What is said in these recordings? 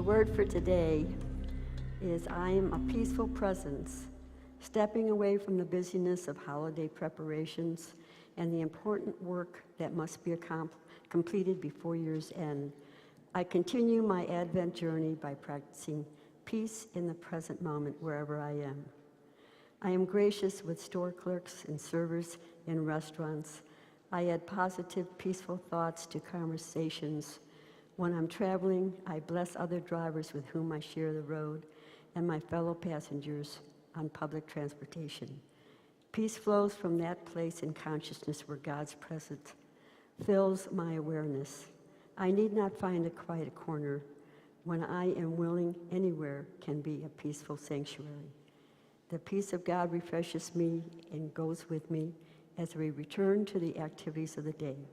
word for today is I am a peaceful presence, stepping away from the busyness of holiday preparations and the important work that must be completed before year's end. I continue my Advent journey by practicing peace in the present moment wherever I am. I am gracious with store clerks and servers in restaurants. I add positive, peaceful thoughts to conversations. When I'm traveling, I bless other drivers with whom I share the road and my fellow passengers on public transportation. Peace flows from that place in consciousness where God's presence fills my awareness. I need not find a quiet corner. When I am willing, anywhere can be a peaceful sanctuary. The peace of God refreshes me and goes with me as we return to the activities of the day.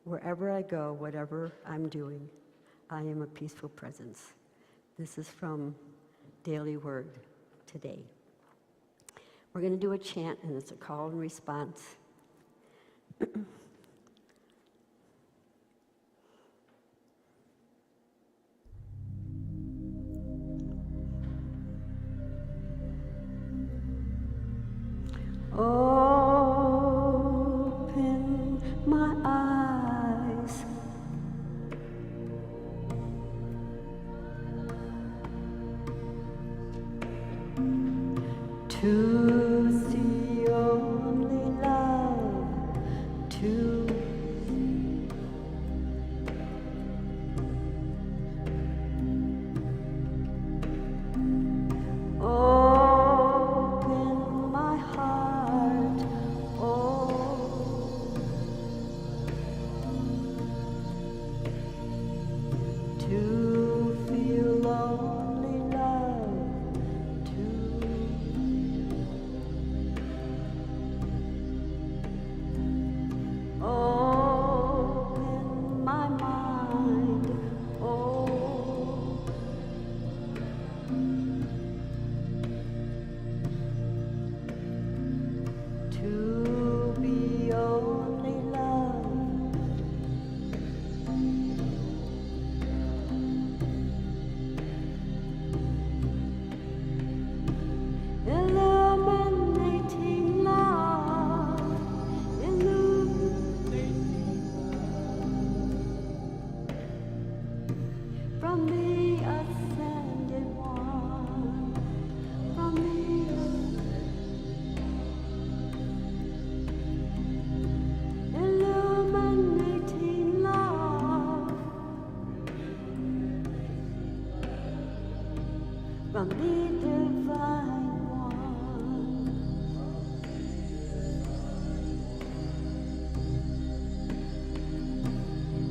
Wherever I go, whatever I'm doing, I am a peaceful presence. This is from Daily Word today. We're going to do a chant, and it's a call and response. Open my eyes to see only love, to open my heart, oh, to feel only love, to open my mind, oh, to be only love. Illuminating love, from the ascended one, from the illuminating love, from the divine one.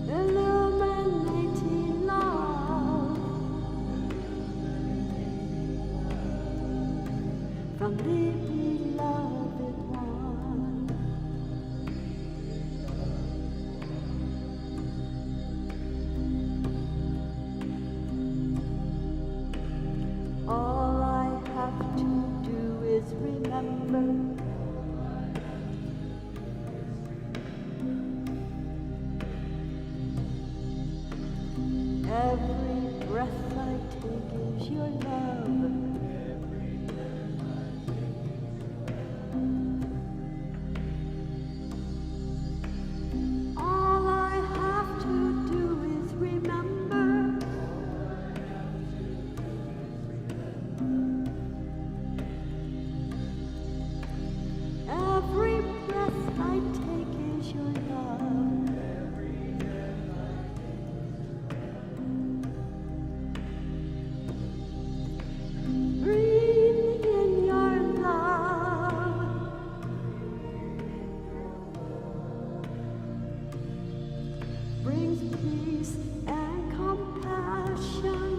Illuminating love, from the beloved one. All I have to do is remember every breath I take is your love. All I have to do is remember every breath I take is your love. Breathe in your love. Brings peace and compassion.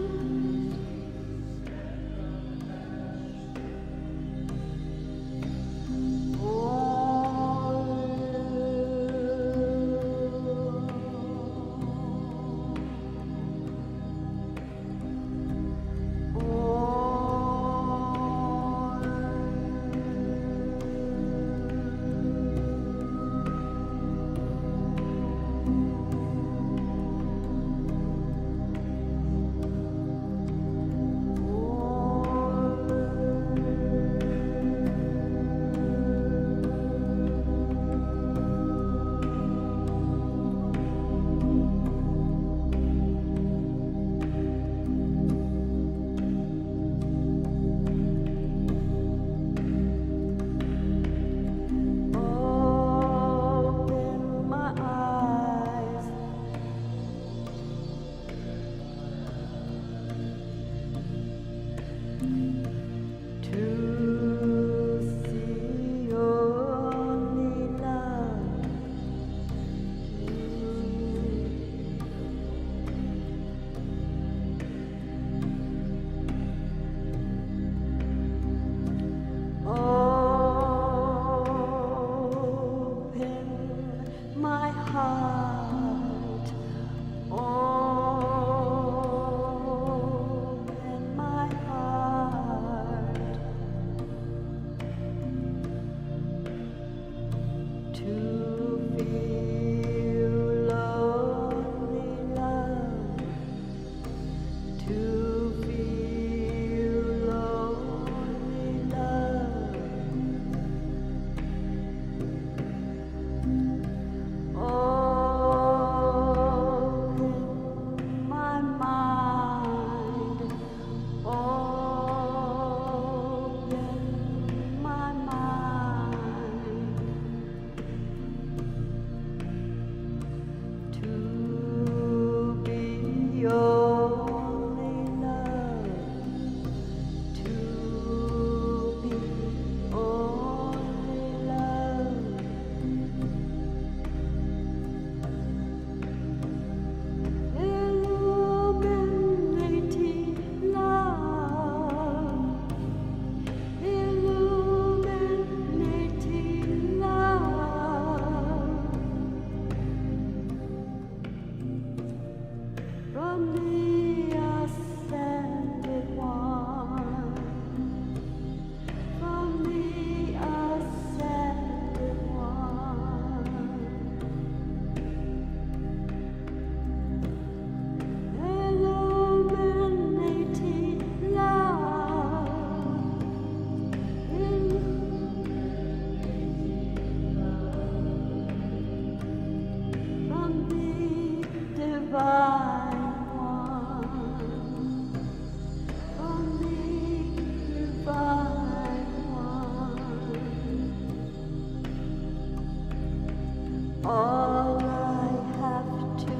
All I have to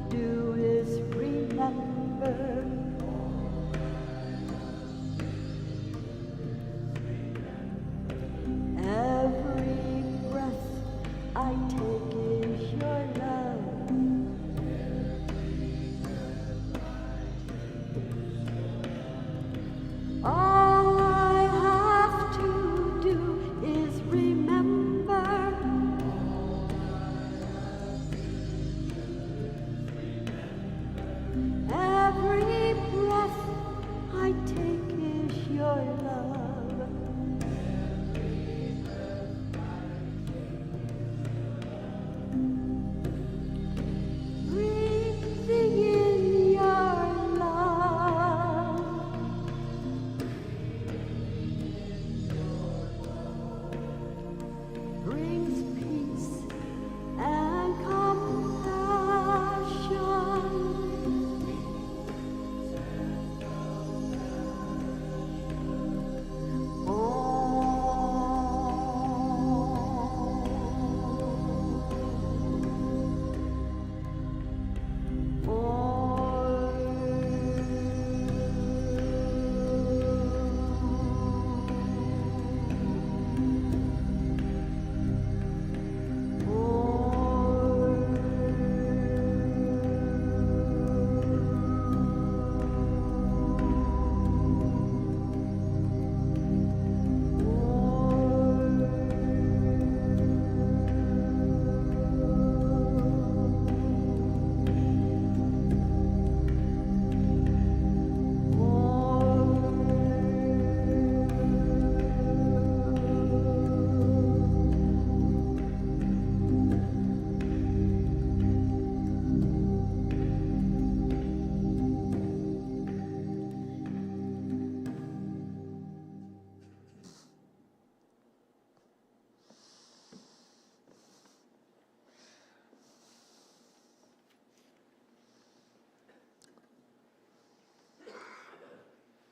do is remember. Every breath I take is your love. All I have to do is remember. Every breath I take is your love. Breathing in your love. Brings peace and compassion.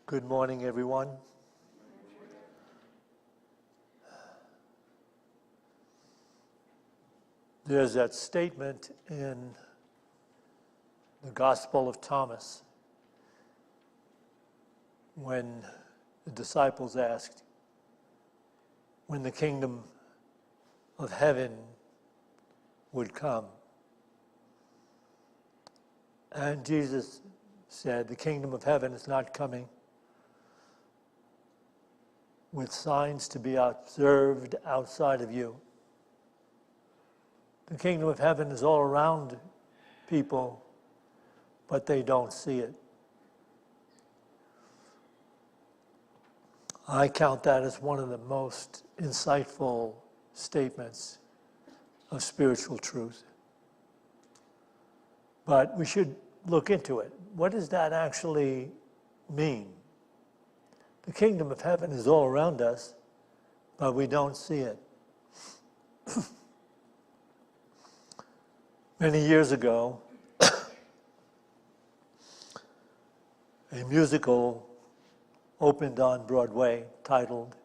Good morning, everyone. There's that statement in the Gospel of Thomas when the disciples asked when the kingdom of heaven would come. And Jesus said, the kingdom of heaven is not coming with signs to be observed outside of you. The kingdom of heaven is all around people, but they don't see it. I count that as one of the most insightful statements of spiritual truth. But we should look into it. What does that actually mean? The kingdom of heaven is all around us, but we don't see it. Many years ago, a musical opened on Broadway titled,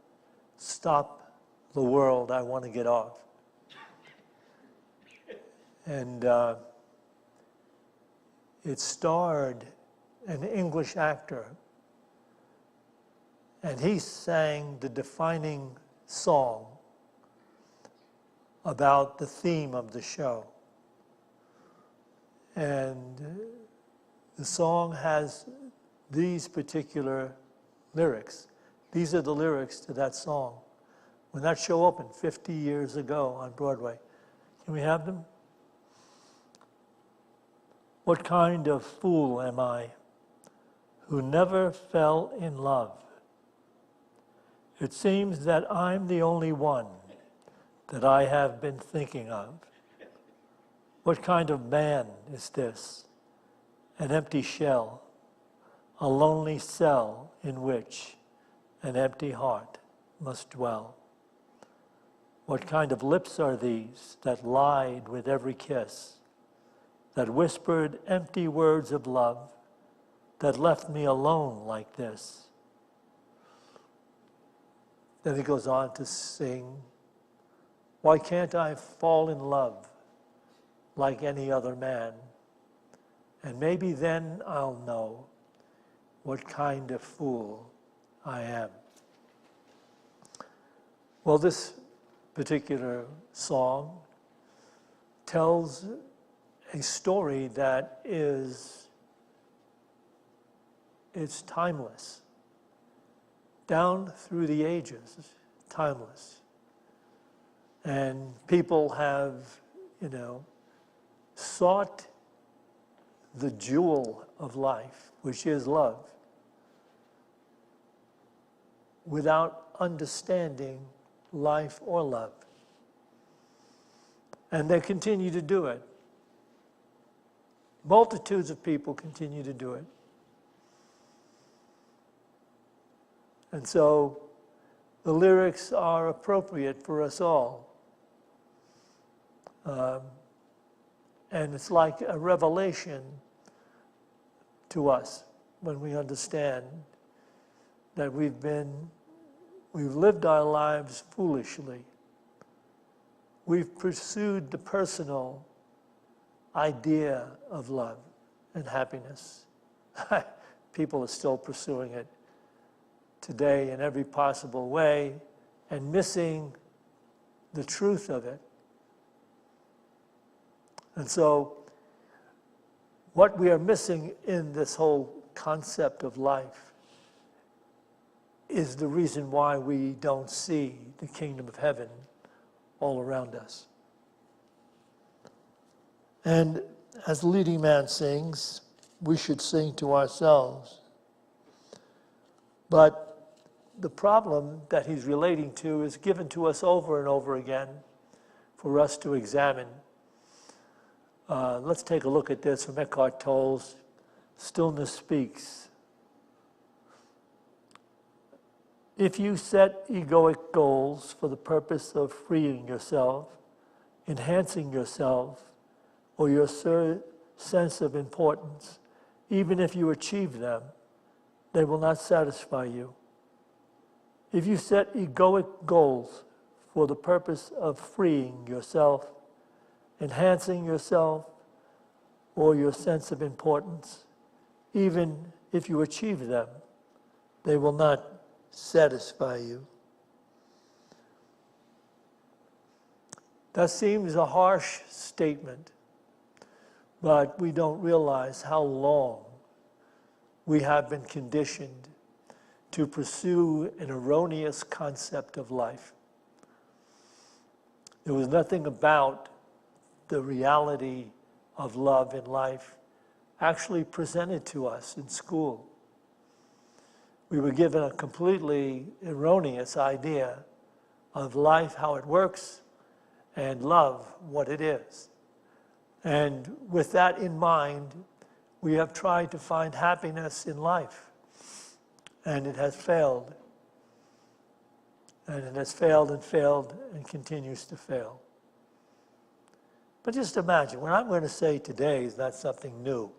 "Stop the World, I Want to Get Off." And it starred an English actor, and he sang the defining song about the theme of the show. And the song has these particular lyrics. These are the lyrics to that song. When that show opened 50 years ago on Broadway. Can we have them? What kind of fool am I who never fell in love? It seems that I'm the only one that I have been thinking of. What kind of man is this? An empty shell, a lonely cell in which an empty heart must dwell. What kind of lips are these that lied with every kiss, that whispered empty words of love, that left me alone like this? Then he goes on to sing, why can't I fall in love like any other man, and maybe then I'll know what kind of fool I am. Well, this particular song tells a story that it's timeless. Down through the ages, timeless. And people have, sought the jewel of life, which is love, without understanding life or love. And they continue to do it. Multitudes of people continue to do it. And so the lyrics are appropriate for us all. And it's like a revelation to us when we understand that we've lived our lives foolishly. We've pursued the personal idea of love and happiness. People are still pursuing it today in every possible way and missing the truth of it. And so what we are missing in this whole concept of life is the reason why we don't see the kingdom of heaven all around us. And as the leading man sings, we should sing to ourselves. But the problem that he's relating to is given to us over and over again for us to examine. Let's take a look at this from Eckhart Tolle's Stillness Speaks. If you set egoic goals for the purpose of freeing yourself, enhancing yourself, or your sense of importance, even if you achieve them, they will not satisfy you. If you set egoic goals for the purpose of freeing yourself, enhancing yourself, or your sense of importance, even if you achieve them, they will not satisfy you. That seems a harsh statement, but we don't realize how long we have been conditioned to pursue an erroneous concept of life. There was nothing about the reality of love in life actually presented to us in school. We were given a completely erroneous idea of life, how it works, and love, what it is. And with that in mind, we have tried to find happiness in life. And it has failed. And it has failed and continues to fail. But just imagine, what I'm going to say today is not something new.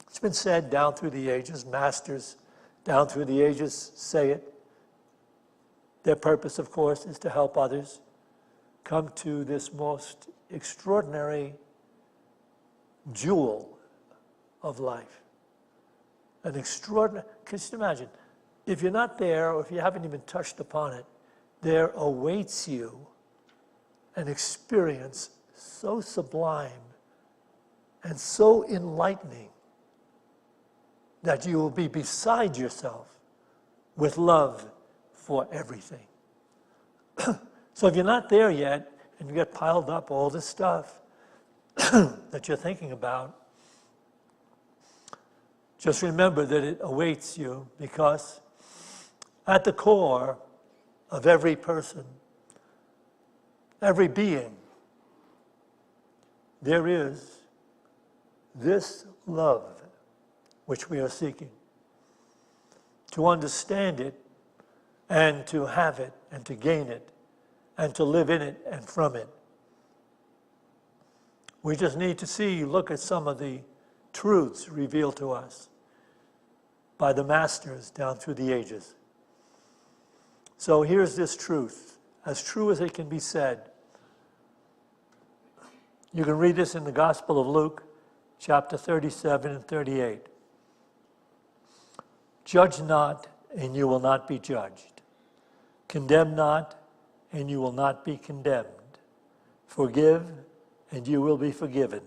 It's been said down through the ages. Masters down through the ages say it. Their purpose, of course, is to help others come to this most extraordinary jewel of life. An extraordinary, just imagine, if you're not there, or if you haven't even touched upon it, there awaits you an experience so sublime and so enlightening that you will be beside yourself with love for everything. So if you're not there yet, and you get piled up all this stuff that you're thinking about, just remember that it awaits you, because at the core of every person, every being, there is this love which we are seeking. To understand it, and to have it, and to gain it, and to live in it and from it. We just need to look at some of the truths revealed to us by the masters down through the ages. So here's this truth, as true as it can be said. You can read this in the Gospel of Luke, chapter 37 and 38. Judge not, and you will not be judged. Condemn not, and you will not be condemned. Forgive, and you will be forgiven.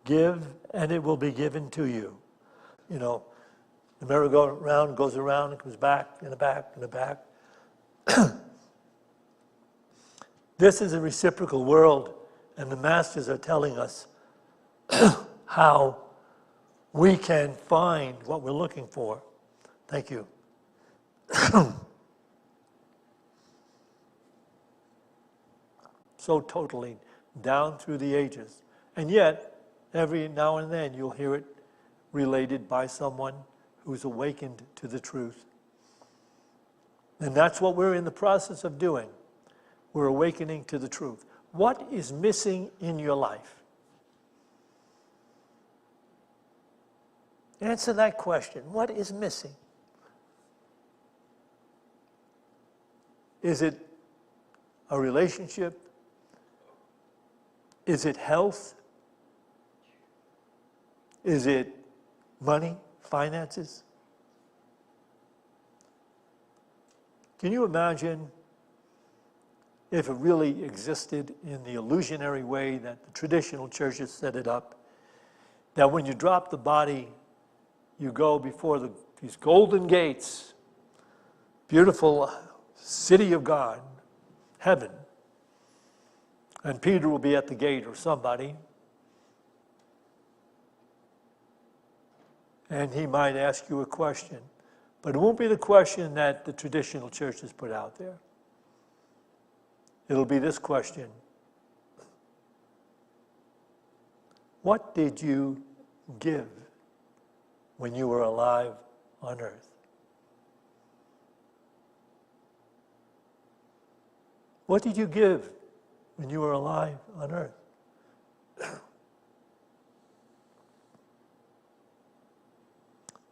Give, and it will be given to you. You know, the merry-go-round goes around and comes back, and back, and back. This is a reciprocal world, and the masters are telling us how we can find what we're looking for. Thank you. So totally down through the ages. And yet, every now and then you'll hear it related by someone who's awakened to the truth. And that's what we're in the process of doing. We're awakening to the truth. What is missing in your life? Answer that question. What is missing? Is it a relationship? Is it health? Is it money, finances? Can you imagine if it really existed in the illusionary way that the traditional churches set it up, that when you drop the body, you go before these golden gates, beautiful city of God, heaven, and Peter will be at the gate or somebody, and he might ask you a question, but it won't be the question that the traditional churches put out there. It'll be this question: what did you give when you were alive on earth? What did you give when you were alive on earth?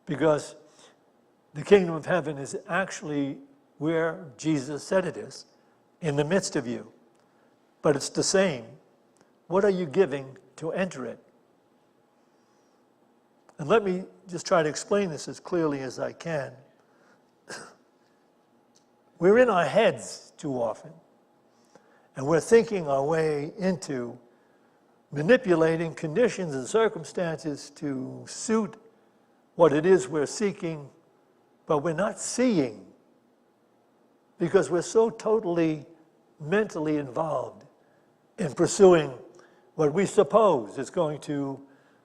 Because the kingdom of heaven is actually where Jesus said it is, in the midst of you. But it's the same. What are you giving to enter it? And let me just try to explain this as clearly as I can. We're in our heads too often. And we're thinking our way into manipulating conditions and circumstances to suit what it is we're seeking, but we're not seeing because we're so totally mentally involved in pursuing what we suppose is going to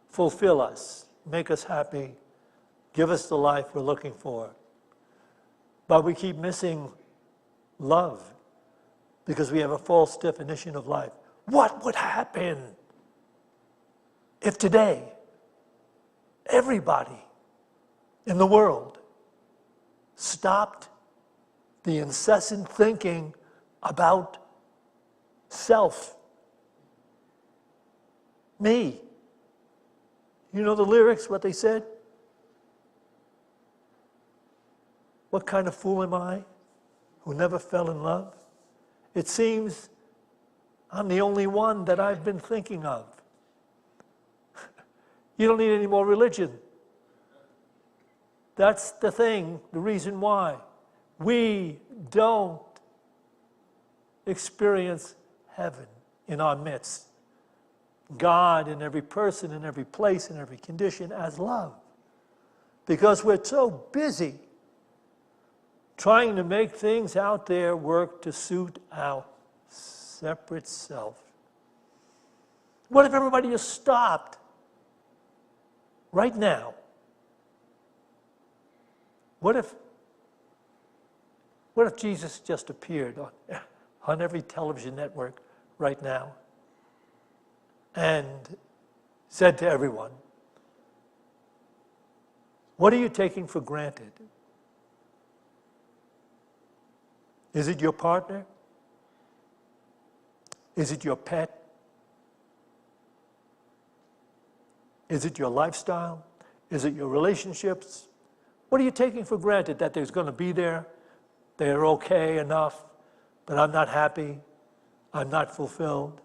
fulfill us, make us happy, give us the life we're looking for. But we keep missing love because we have a false definition of life. What would happen if today everybody in the world stopped the incessant thinking about self? Me. You know the lyrics, what they said? What kind of fool am I who never fell in love? It seems I'm the only one that I've been thinking of. You don't need any more religion. That's the thing, the reason why. We don't experience heaven in our midst. God in every person, in every place, in every condition as love. Because we're so busy trying to make things out there work to suit our separate self. What if everybody just stopped right now? What if Jesus just appeared on every television network right now and said to everyone, what are you taking for granted? Is it your partner? Is it your pet? Is it your lifestyle? Is it your relationships? What are you taking for granted? That there's going to be there, they're okay enough, but I'm not happy, I'm not fulfilled.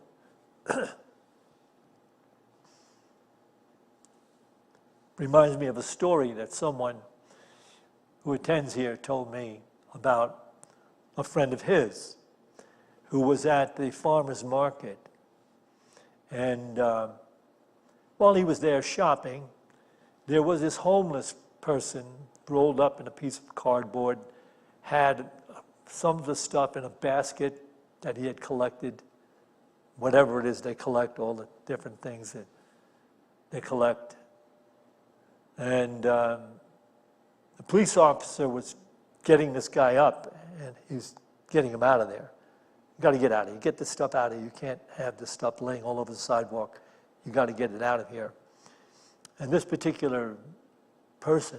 Reminds me of a story that someone who attends here told me about a friend of his who was at the farmer's market. And while he was there shopping, there was this homeless person rolled up in a piece of cardboard, had some of the stuff in a basket that he had collected, whatever it is they collect, all the different things that they collect. And the police officer was getting this guy up, and he's getting him out of there. You got to get out of here. Get this stuff out of here. You can't have this stuff laying all over the sidewalk. You got to get it out of here. And this particular person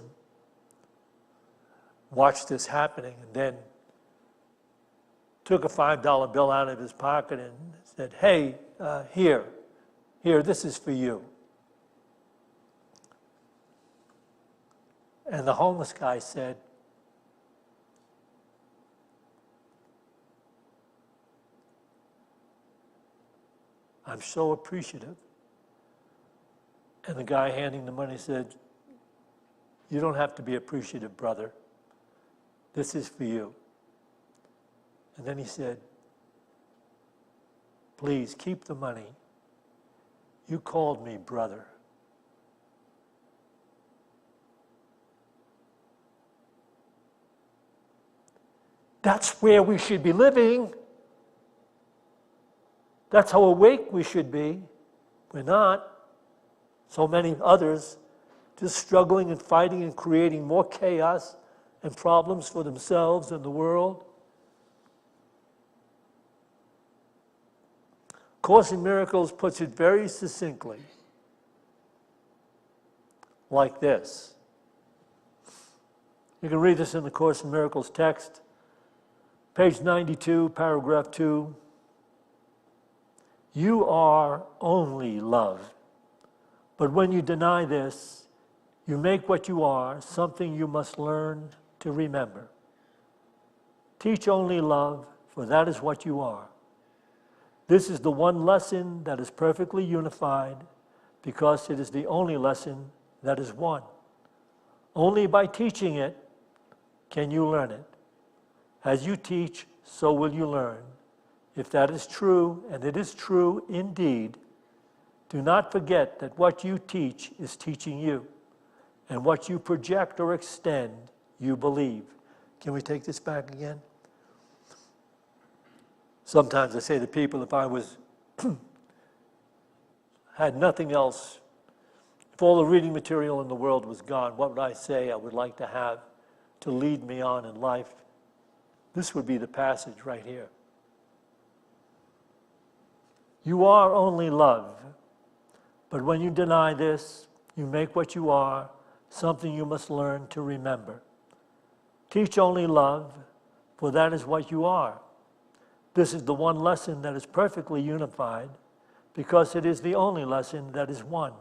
watched this happening and then took a $5 bill out of his pocket and said, "Hey, here, this is for you." And the homeless guy said, "I'm so appreciative." And the guy handing the money said, "You don't have to be appreciative, brother. This is for you." And then he said, "Please keep the money. You called me brother." That's where we should be living. That's how awake we should be. We're not. So many others just struggling and fighting and creating more chaos and problems for themselves and the world. Course in Miracles puts it very succinctly like this. You can read this in the Course in Miracles text, page 92, paragraph 2. You are only love. But when you deny this, you make what you are something you must learn to remember. Teach only love, for that is what you are. This is the one lesson that is perfectly unified, because it is the only lesson that is one. Only by teaching it can you learn it. As you teach, so will you learn. If that is true, and it is true indeed, do not forget that what you teach is teaching you, and what you project or extend, you believe. Can we take this back again? Sometimes I say to people, if I was had nothing else, if all the reading material in the world was gone, what would I say I would like to have to lead me on in life? This would be the passage right here. You are only love, but when you deny this, you make what you are something you must learn to remember. Teach only love, for that is what you are. This is the one lesson that is perfectly unified, because it is the only lesson that is one.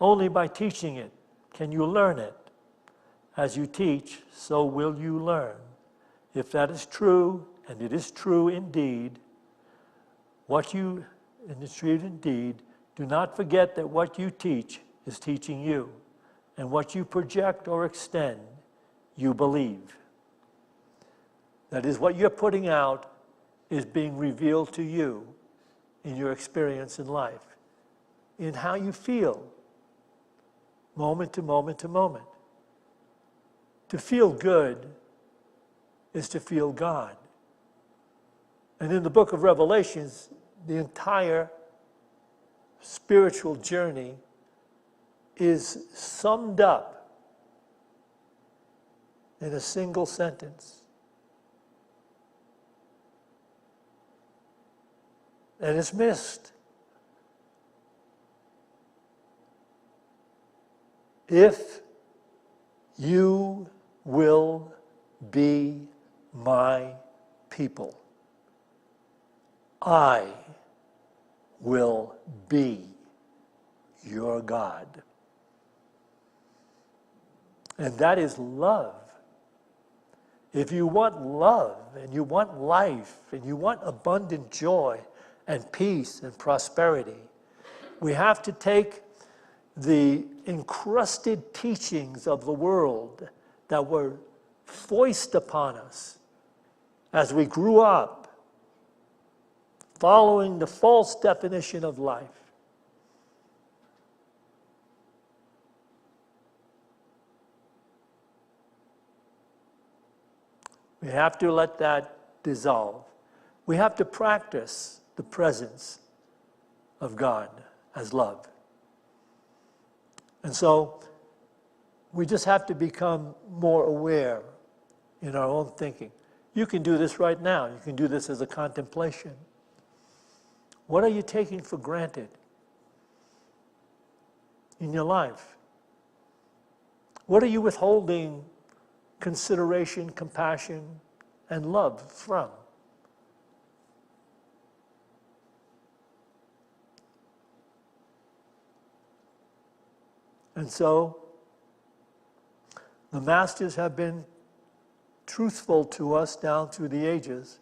Only by teaching it can you learn it. As you teach, so will you learn. If that is true, and it is true indeed, and it's true indeed, do not forget that what you teach is teaching you, and what you project or extend, you believe. That is, what you're putting out is being revealed to you in your experience in life, in how you feel, moment to moment to moment. To feel good is to feel God. And in the book of Revelations, the entire spiritual journey is summed up in a single sentence. And it's missed. If you will be my people, I will be your God. And that is love. If you want love, and you want life, and you want abundant joy, and peace and prosperity, we have to take the encrusted teachings of the world that were foisted upon us as we grew up, following the false definition of life. We have to let that dissolve. We have to practice the presence of God as love. And so we just have to become more aware in our own thinking. You can do this right now. You can do this as a contemplation. What are you taking for granted in your life? What are you withholding consideration, compassion, and love from? And so, the masters have been truthful to us down through the ages,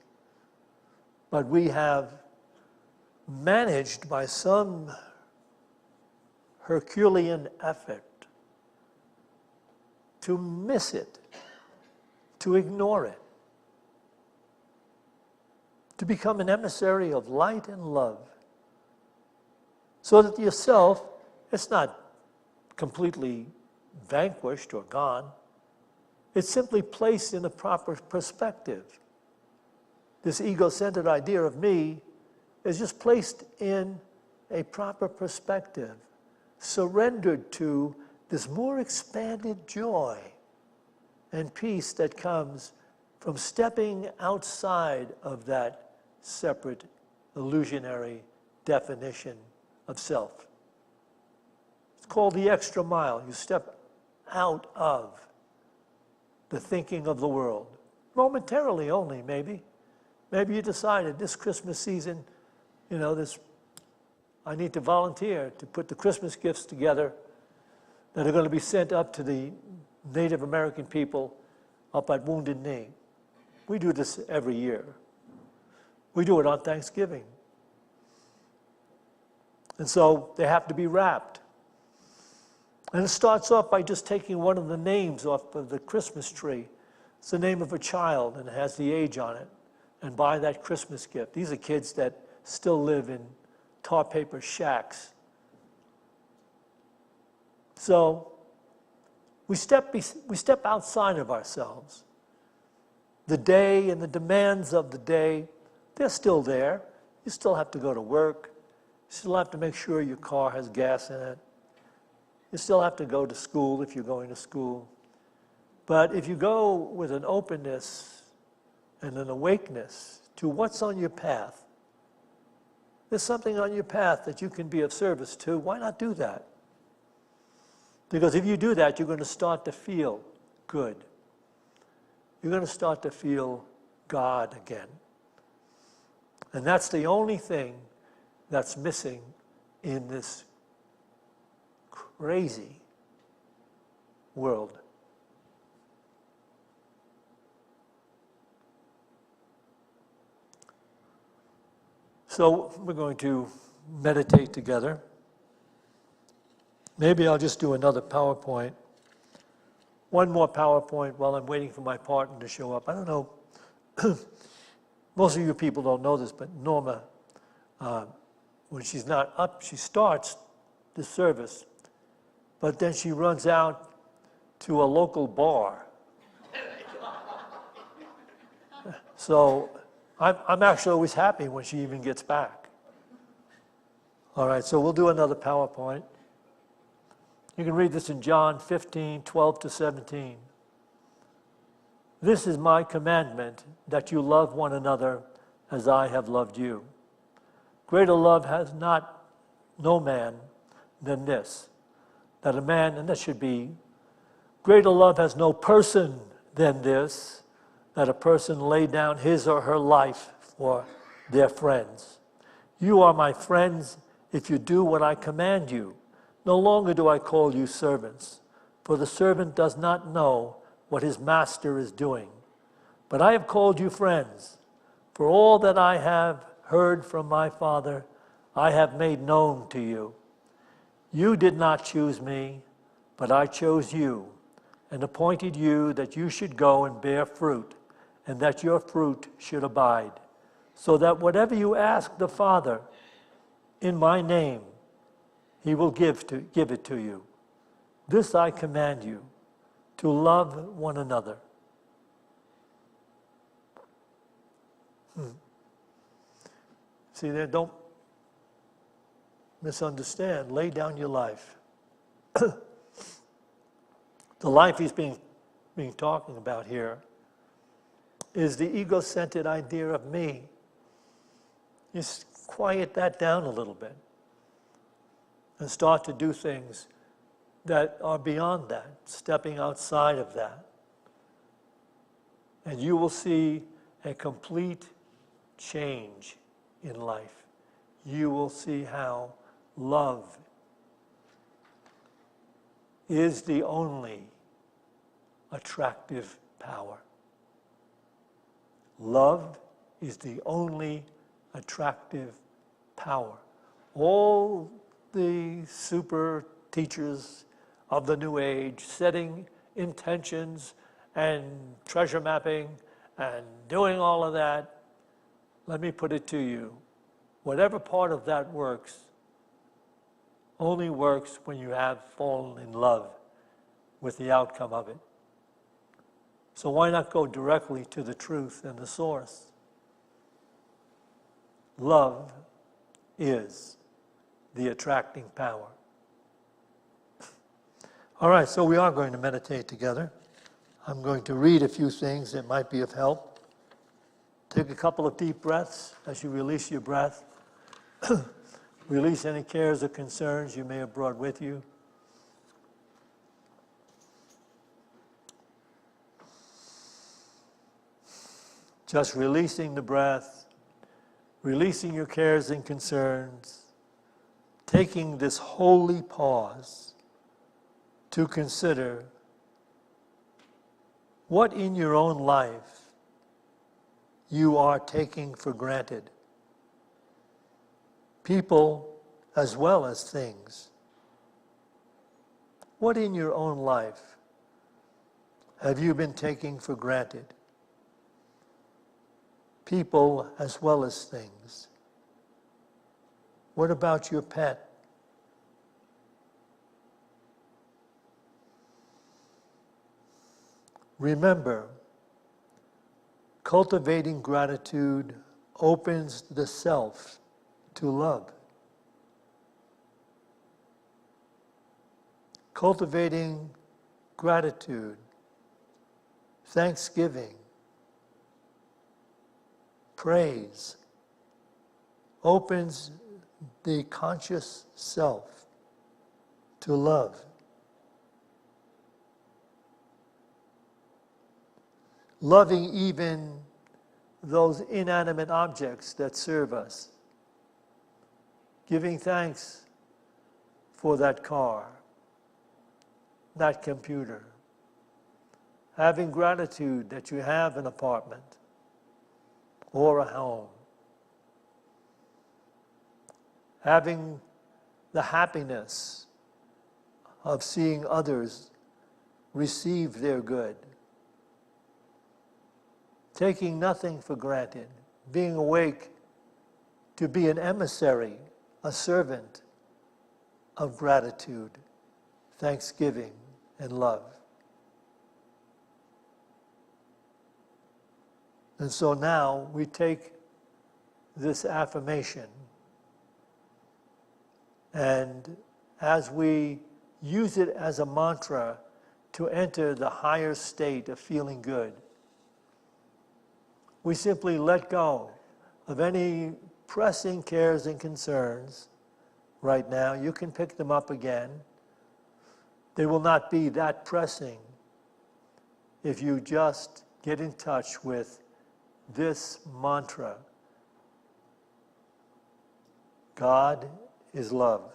but we have managed by some Herculean effort to miss it, to ignore it, to become an emissary of light and love, so that yourself, it's not completely vanquished or gone. It's simply placed in a proper perspective. This ego-centered idea of me is just placed in a proper perspective, surrendered to this more expanded joy and peace that comes from stepping outside of that separate, illusionary definition of self. It's called the extra mile. You step out of the thinking of the world. Momentarily only, maybe. Maybe you decided this Christmas season, I need to volunteer to put the Christmas gifts together that are going to be sent up to the Native American people up at Wounded Knee. We do this every year. We do it on Thanksgiving. And so they have to be wrapped. And it starts off by just taking one of the names off of the Christmas tree. It's the name of a child and it has the age on it. And buy that Christmas gift. These are kids that still live in tar paper shacks. So we step outside of ourselves. The day and the demands of the day, they're still there. You still have to go to work. You still have to make sure your car has gas in it. You still have to go to school if you're going to school. But if you go with an openness and an awakeness to what's on your path, there's something on your path that you can be of service to, why not do that? Because if you do that, you're going to start to feel good. You're going to start to feel God again. And that's the only thing that's missing in this crazy world. So we're going to meditate together. Maybe I'll just do another PowerPoint. One more PowerPoint while I'm waiting for my partner to show up. I don't know. Most of you people don't know this, but Norma, when she's not up, she starts the service, but then she runs out to a local bar. So I'm actually always happy when she even gets back. All right, so we'll do another PowerPoint. You can read this in John 15, 12 to 17. This is my commandment, that you love one another as I have loved you. Greater love has no man than this, that a man, and that should be, greater love has no person than this, that a person lay down his or her life for their friends. You are my friends if you do what I command you. No longer do I call you servants, for the servant does not know what his master is doing. But I have called you friends, for all that I have heard from my Father, I have made known to you. You did not choose me, but I chose you and appointed you that you should go and bear fruit, and that your fruit should abide, so that whatever you ask the Father in my name, he will give it to you. This I command you, to love one another. See there, don't misunderstand. Lay down your life. The life he's being talking about here is the ego-centered idea of me. Just quiet that down a little bit and start to do things that are beyond that, stepping outside of that. And you will see a complete change in life. You will see how love is the only attractive power. Love is the only attractive power. All the super teachers of the New Age setting intentions and treasure mapping and doing all of that, let me put it to you. Whatever part of that works only works when you have fallen in love with the outcome of it. So why not go directly to the truth and the source? Love is the attracting power. All right, so we are going to meditate together. I'm going to read a few things that might be of help. Take a couple of deep breaths as you release your breath. Release any cares or concerns you may have brought with you. Just releasing the breath, releasing your cares and concerns, taking this holy pause to consider what in your own life you are taking for granted. People as well as things. What in your own life have you been taking for granted? People as well as things. What about your pet? Remember, cultivating gratitude opens the self to love. Cultivating gratitude, thanksgiving, praise opens the conscious self to love. Loving even those inanimate objects that serve us. Giving thanks for that car, that computer. Having gratitude that you have an apartment or a home. Having the happiness of seeing others receive their good. Taking nothing for granted. Being awake to be an emissary, a servant of gratitude, thanksgiving, and love. And so now we take this affirmation, and as we use it as a mantra to enter the higher state of feeling good, we simply let go of any pressing cares and concerns right now. You can pick them up again. They will not be that pressing if you just get in touch with this mantra. God is love.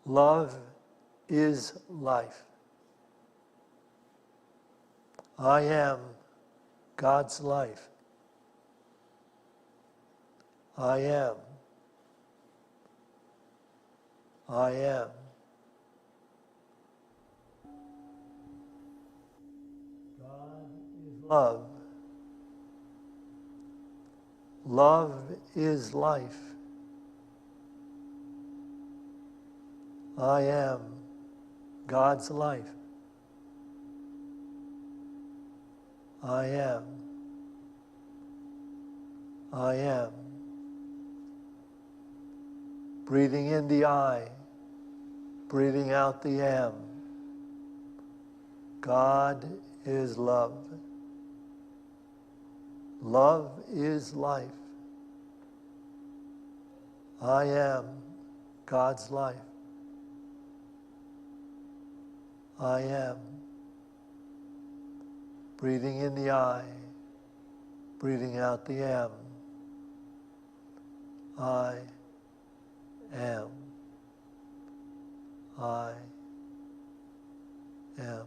Love is life. I am God's life. I am I am. God is love. Love is life. I am God's life. I am. I am. Breathing in the I, breathing out the am. God is love. Love is life. I am God's life. I am. Breathing in the I, breathing out the am. I am. I am.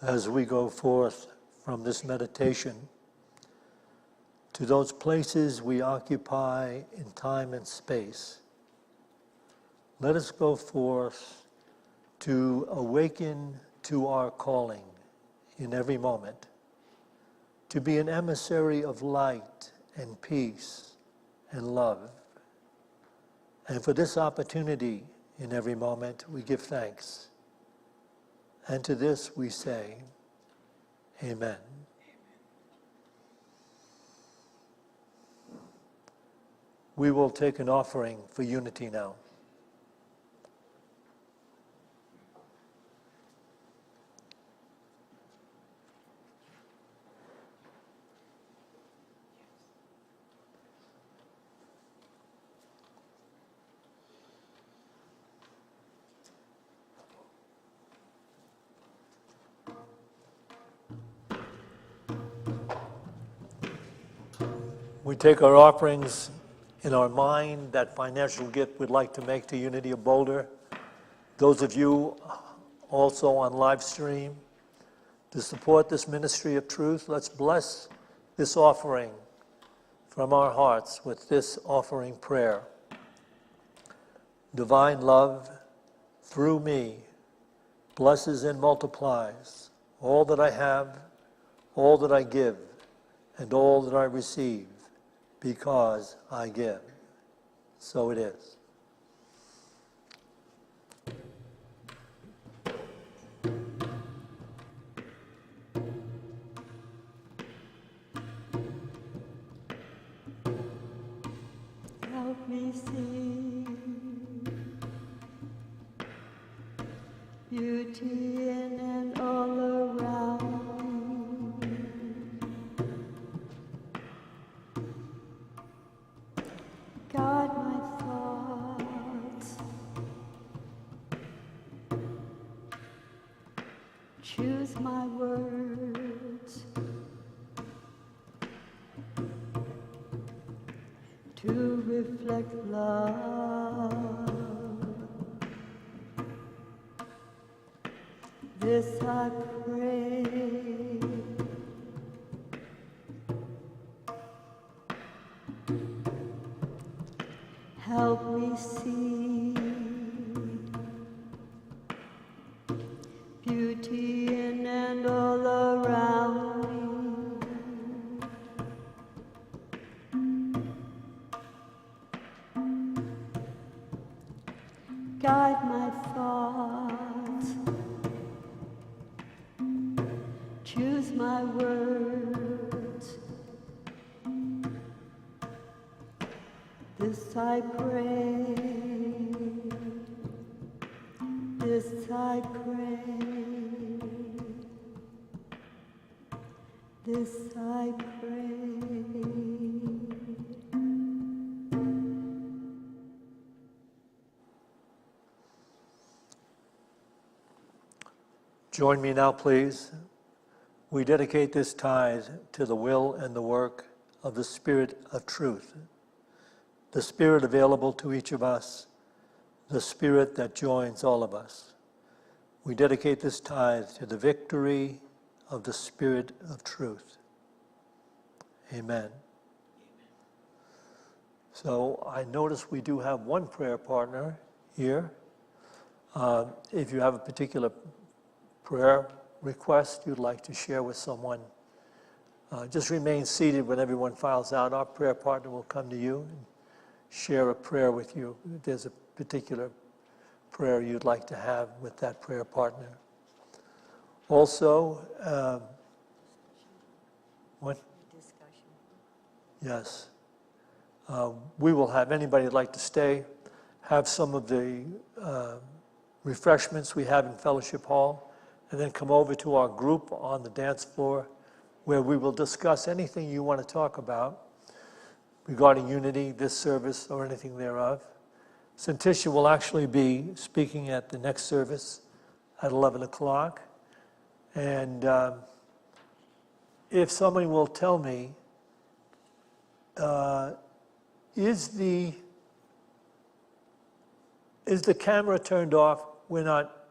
as we go forth from this meditation to those places we occupy in time and space. Let us go forth to awaken to our calling in every moment, to be an emissary of light and peace and love. And for this opportunity in every moment, we give thanks. And to this we say, Amen. We will take an offering for unity now. We take our offerings in our mind, that financial gift we'd like to make to Unity of Boulder. Those of you also on live stream, to support this ministry of truth, let's bless this offering from our hearts with this offering prayer. Divine love, through me, blesses and multiplies all that I have, all that I give, and all that I receive, because I give. So it is. Help me see beauty in and all around me. Guide my thoughts, choose my words to reflect love. This I pray. Help me see beauty in and all around me. Guide my thoughts, choose my words. This I pray, this I pray, this I pray. Join me now, please. We dedicate this tithe to the will and the work of the Spirit of truth, the Spirit available to each of us, the Spirit that joins all of us. We dedicate this tithe to the victory of the Spirit of truth. Amen. So I notice we do have one prayer partner here. If you have a particular prayer request you'd like to share with someone, just remain seated when everyone files out. Our prayer partner will come to you and share a prayer with you. If there's a particular prayer you'd like to have with that prayer partner. Also, what? Discussion. Yes. We will have anybody who'd like to stay, have some of the refreshments we have in Fellowship Hall, and then come over to our group on the dance floor where we will discuss anything you want to talk about regarding unity, this service, or anything thereof. Santisha will actually be speaking at the next service at 11 o'clock. And if somebody will tell me, is the camera turned off? We're not